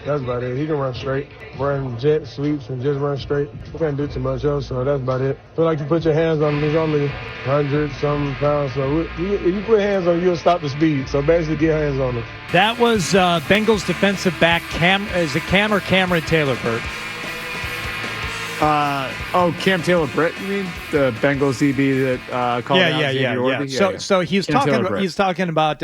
That's about it. He can run straight, run jet sweeps, and just run straight. He can't do too much else, so that's about it. Feel like you put your hands on him, he's only 100-some pounds. So if you put hands on him, you'll stop the speed. So basically, get hands on him. That was Bengals defensive back is it Cam or Cameron Taylor-Britt? Cam Taylor-Britt, you mean the Bengals DB that called out Xavier Worthy? So he's talking about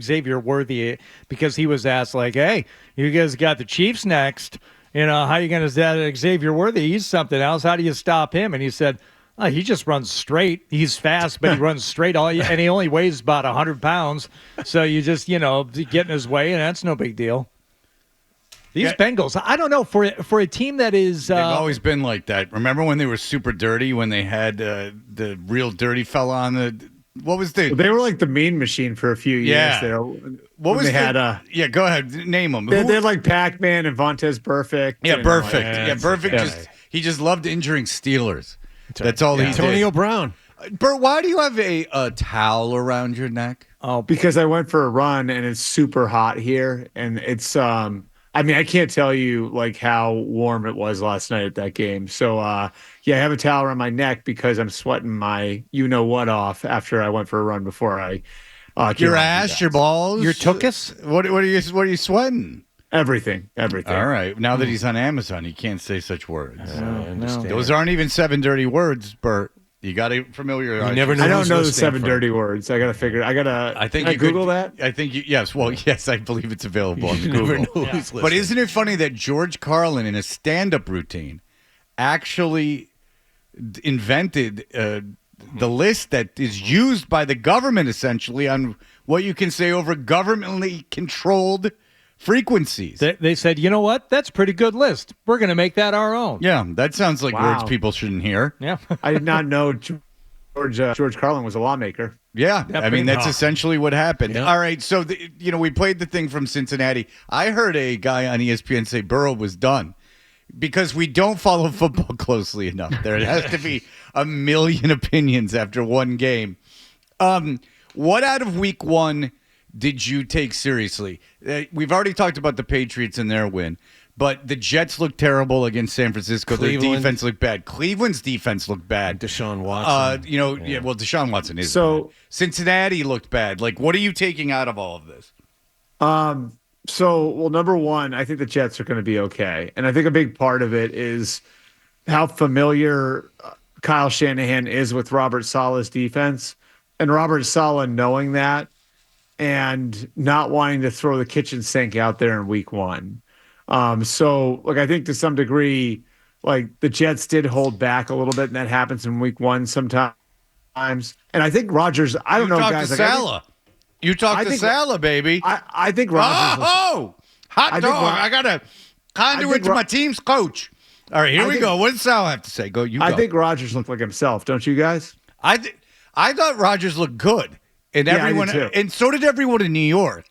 Xavier Worthy because he was asked like, "Hey, you guys got the Chiefs next. You know, how are you going to Xavier Worthy? He's something else. How do you stop him?" And he said, "He just runs straight. He's fast, but he runs straight. And he only weighs about 100 pounds. So you just get in his way, and that's no big deal." These Bengals, I don't know, for a team that is... They've always been like that. Remember when they were super dirty, when they had the real dirty fella on the... What was the... They were like the mean machine for a few years there. What was Yeah, go ahead. Name them. They had like Pac-Man and Vontez Perfect. Yeah, Perfect. Perfect. He just loved injuring Steelers. That's all he did. Antonio Brown. Bert, why do you have a towel around your neck? Oh, because I went for a run and it's super hot here. And it's... I mean, I can't tell you like how warm it was last night at that game. So, I have a towel around my neck because I'm sweating my you-know-what off after I went for a run before I your ass, your balls, your tuchus. What are you sweating? Everything. All right. Now that he's on Amazon, he can't say such words. I understand. Those aren't even 7 dirty words, Bert. You got to familiarize. You never know. I don't know the 7 dirty words. I gotta figure. I think you Google that. I think you. Yes. Well, yes. I believe it's available on Google. But isn't it funny that George Carlin, in a stand-up routine, actually invented the list that is used by the government essentially on what you can say over governmentally controlled frequencies. They said, you know what? That's a pretty good list. We're going to make that our own. Yeah, that sounds like words people shouldn't hear. Yeah. I did not know George Carlin was a lawmaker. Yeah, I mean, that's essentially what happened. Yeah. All right, so, we played the thing from Cincinnati. I heard a guy on ESPN say Burrow was done because we don't follow football closely enough. There has to be a million opinions after one game. What out of week one did you take seriously? We've already talked about the Patriots and their win, but the Jets looked terrible against San Francisco. Their defense looked bad. Cleveland's defense looked bad. Deshaun Watson. Deshaun Watson is so bad. Cincinnati looked bad. Like, what are you taking out of all of this? Number one, I think the Jets are going to be okay. And I think a big part of it is how familiar Kyle Shanahan is with Robert Saleh's defense. And Robert Saleh knowing that, and not wanting to throw the kitchen sink out there in week one. I think to some degree, like the Jets did hold back a little bit, and that happens in week one sometimes. And I think Rodgers, I don't know, guys. You talked to Saleh, baby. I think Rodgers. Hot dog. I got to conduit to my team's coach. All right, here we go. What does Saleh have to say? Go. I think Rodgers looked like himself. Don't you guys? I thought Rodgers looked good. And and so did everyone in New York.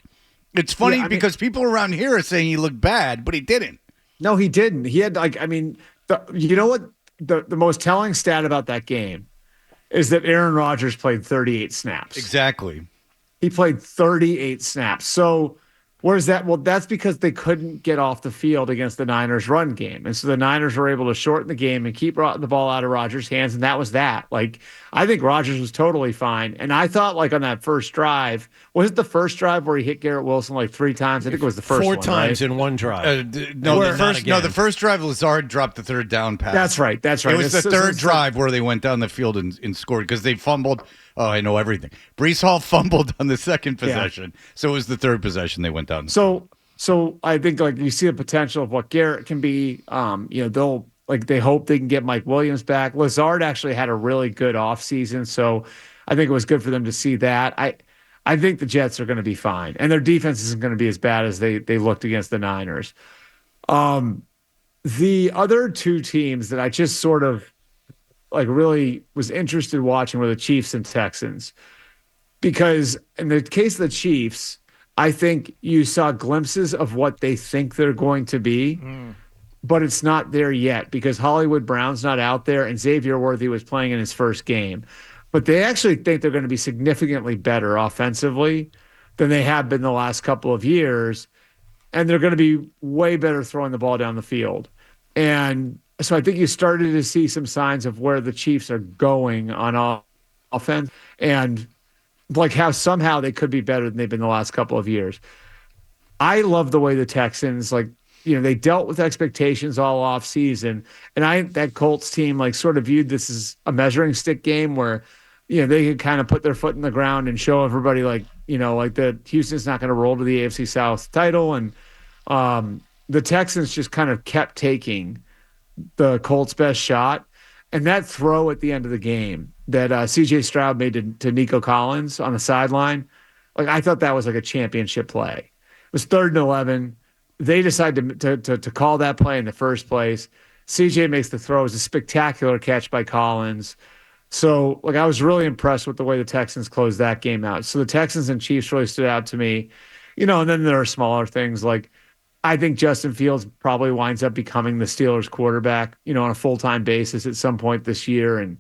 It's funny because people around here are saying he looked bad, but he didn't. No, he didn't. He had you know what? The most telling stat about that game is that Aaron Rodgers played 38 snaps. Exactly. He played 38 snaps. So where's that? Well, that's because they couldn't get off the field against the Niners run game. And so the Niners were able to shorten the game and keep the ball out of Rodgers' hands. And that was that. Like, I think Rodgers was totally fine. And I thought, like, on that first drive, was it the first drive where he hit Garrett Wilson like 3 times? I think it was the first 4 one, times right? in one drive. The first drive, Lazard dropped the third down pass. That's right. It was the third drive where they went down the field and scored because they fumbled. Oh, I know everything. Brees Hall fumbled on the second possession. Yeah. So it was the third possession they went down. So I think like you see the potential of what Garrett can be. They hope they can get Mike Williams back. Lazard actually had a really good offseason, so I think it was good for them to see that. I think the Jets are going to be fine, and their defense isn't going to be as bad as they looked against the Niners. The other two teams that I just sort of really was interested watching were the Chiefs and Texans, because in the case of the Chiefs, I think you saw glimpses of what they think they're going to be, but it's not there yet because Hollywood Brown's not out there and Xavier Worthy was playing in his first game. But they actually think they're going to be significantly better offensively than they have been the last couple of years. and they're going to be way better throwing the ball down the field. And so I think you started to see some signs of where the Chiefs are going on offense, and like how somehow they could be better than they've been the last couple of years. I love the way the Texans, they dealt with expectations all off season. And that Colts team, sort of viewed this as a measuring stick game where, they could kind of put their foot in the ground and show everybody that Houston's not going to roll to the AFC South title. And the Texans just kind of kept taking the Colts' best shot. And that throw at the end of the game that CJ Stroud made to Nico Collins on the sideline, I thought that was like a championship play. It was 3rd and 11. They decided to call that play in the first place. CJ makes the throw. It was a spectacular catch by Collins. So, I was really impressed with the way the Texans closed that game out. So the Texans and Chiefs really stood out to me. And then there are smaller things I think Justin Fields probably winds up becoming the Steelers quarterback, on a full-time basis at some point this year. And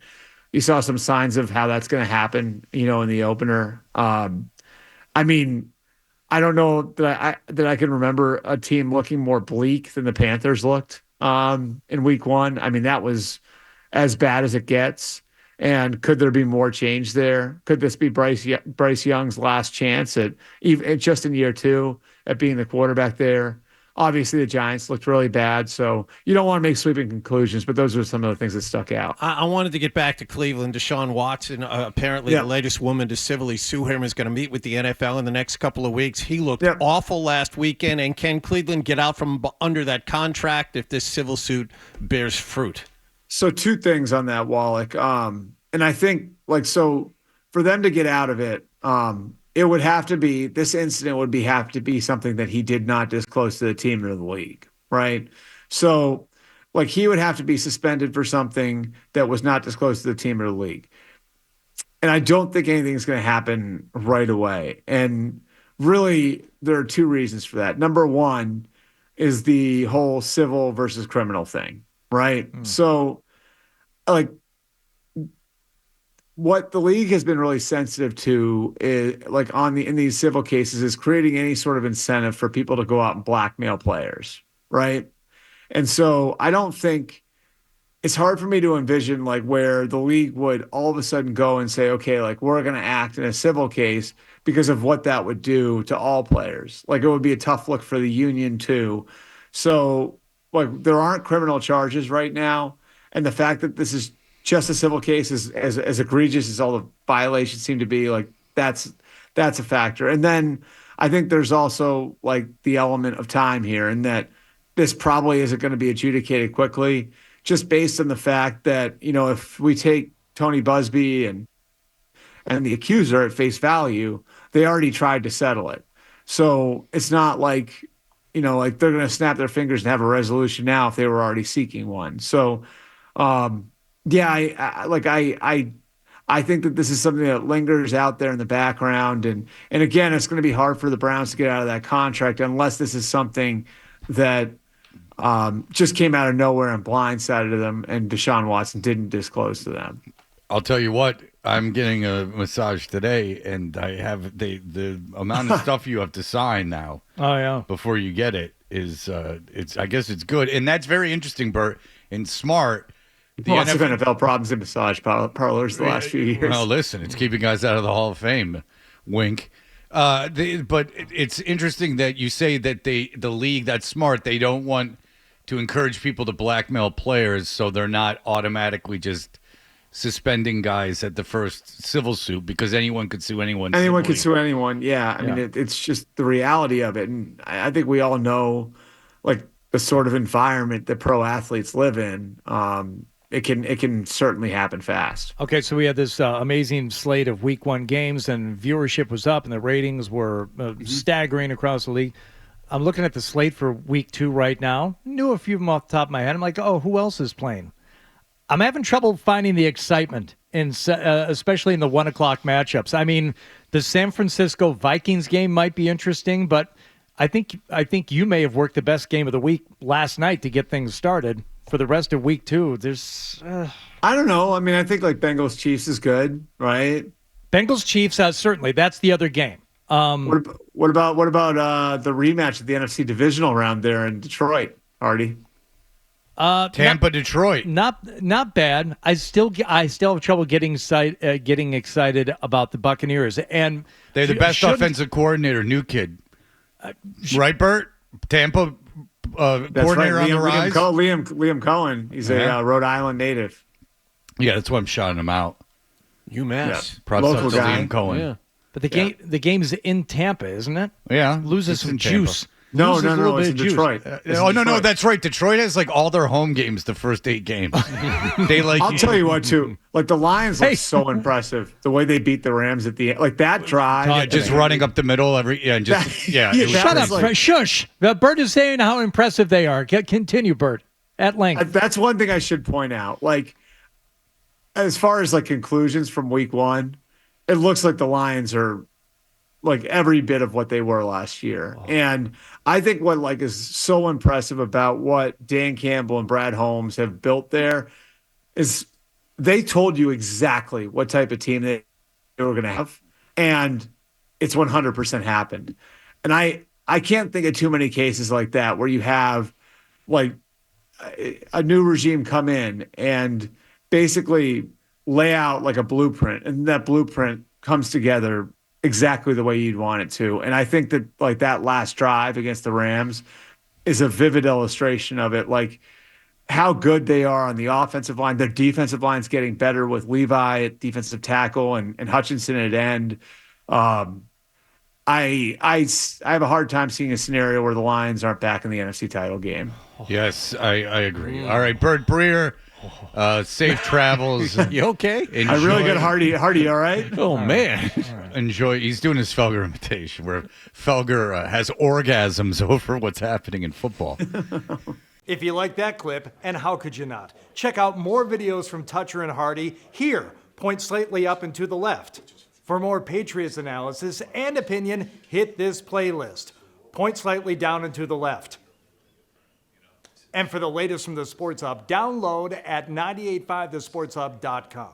you saw some signs of how that's going to happen, in the opener. I don't know that I can remember a team looking more bleak than the Panthers looked in week 1. That was as bad as it gets. And could there be more change there? Could this be Bryce Young's last chance just in year 2 at being the quarterback there? Obviously, the Giants looked really bad, so you don't want to make sweeping conclusions, but those are some of the things that stuck out. I wanted to get back to Cleveland. Deshaun Watson, apparently the latest woman to civilly sue him, is going to meet with the NFL in the next couple of weeks. He looked awful last weekend, and can Cleveland get out from under that contract if this civil suit bears fruit? So 2 things on that, Wallach. And I think, so for them to get out of it, it would have to be, this incident would have to be something that he did not disclose to the team or the league, right? So, he would have to be suspended for something that was not disclosed to the team or the league. And I don't think anything's going to happen right away. And really, there are 2 reasons for that. Number 1 is the whole civil versus criminal thing, right? So, what the league has been really sensitive to is in these civil cases is creating any sort of incentive for people to go out and blackmail players, right? And so I don't think it's hard for me to envision where the league would all of a sudden go and say, okay, we're going to act in a civil case because of what that would do to all players. It would be a tough look for the union too. So there aren't criminal charges right now. And the fact that this is just a civil case is as egregious as all the violations seem to be, that's a factor. And then I think there's also the element of time here, and that this probably isn't going to be adjudicated quickly, just based on the fact that, if we take Tony Busby and the accuser at face value, they already tried to settle it. So it's not they're going to snap their fingers and have a resolution now if they were already seeking one. So, I think that this is something that lingers out there in the background. And again, it's going to be hard for the Browns to get out of that contract unless this is something that just came out of nowhere and blindsided them, and Deshaun Watson didn't disclose to them. I'll tell you what, I'm getting a massage today, and I have the amount of stuff you have to sign now. Oh, yeah. Before you get it is I guess it's good. And that's very interesting, Bert, and smart. Lots of NFL problems in massage parlors the last few years. Well, listen, it's keeping guys out of the Hall of Fame. Wink. But it's interesting that you say that the league, that's smart. They don't want to encourage people to blackmail players, so they're not automatically just suspending guys at the first civil suit, because anyone could sue anyone. Anyone could sue anyone. Yeah. I mean, it's just the reality of it. And I think we all know, the sort of environment that pro athletes live in. It can certainly happen fast. Okay, so we had this amazing slate of Week 1 games, and viewership was up, and the ratings were staggering across the league. I'm looking at the slate for Week 2 right now. Knew a few of them off the top of my head. I'm like, oh, who else is playing? I'm having trouble finding the excitement, especially in the 1 o'clock matchups. I mean, the San Francisco Vikings game might be interesting, but I think you may have worked the best game of the week last night to get things started. For the rest of Week 2, there's... I don't know. I mean, I think Bengals Chiefs is good, right? Bengals Chiefs, certainly. That's the other game. What about the rematch of the NFC divisional round there in Detroit, Hardy? Tampa, Detroit. Not bad. I still have trouble getting excited about the Buccaneers, and They're the best offensive coordinator, new kid, right, Bert? Tampa coordinator right. on the rise. Liam Cohen. He's a Rhode Island native. Yeah, that's why I'm shouting him out. UMass. Props Local up to guy. Liam Cohen. Yeah. but the game's in Tampa, isn't it? Yeah, Loses it's some in Tampa. juice. No, Loses a little it's bit in of juice. Detroit. No, that's right. Detroit has like all their home games the first 8 games. They like. I'll tell you what, too. Like the Lions look so impressive. The way they beat the Rams at the end, like that drive, just running up the middle it was Shut up, like- shush. Bert is saying how impressive they are. Continue, Bert, at length. That's one thing I should point out. Like, as far as like conclusions from week 1, it looks like the Lions are like every bit of what they were last year. And I think what like is so impressive about what Dan Campbell and Brad Holmes have built there is they told you exactly what type of team they were going to have. And it's 100% happened. And I can't think of too many cases like that where you have like a new regime come in and basically lay out like a blueprint, and that blueprint comes together exactly the way you'd want it to. And I think that like that last drive against the Rams is a vivid illustration of it. Like how good they are on the offensive line. Their defensive line's getting better with Levi at defensive tackle and Hutchinson at end. I have a hard time seeing a scenario where the Lions aren't back in the NFC title game. Yes, I agree. All right, Bert Breer, safe travels. You okay? I really got Hardy, all right? Oh, man. Enjoy. He's doing his Felger imitation where Felger has orgasms over what's happening in football. If you like that clip, and how could you not? Check out more videos from Toucher and Hardy here. Point slightly up and to the left. For more Patriots analysis and opinion, hit this playlist. Point slightly down and to the left. And for the latest from the Sports Hub, download at 985thesportshub.com.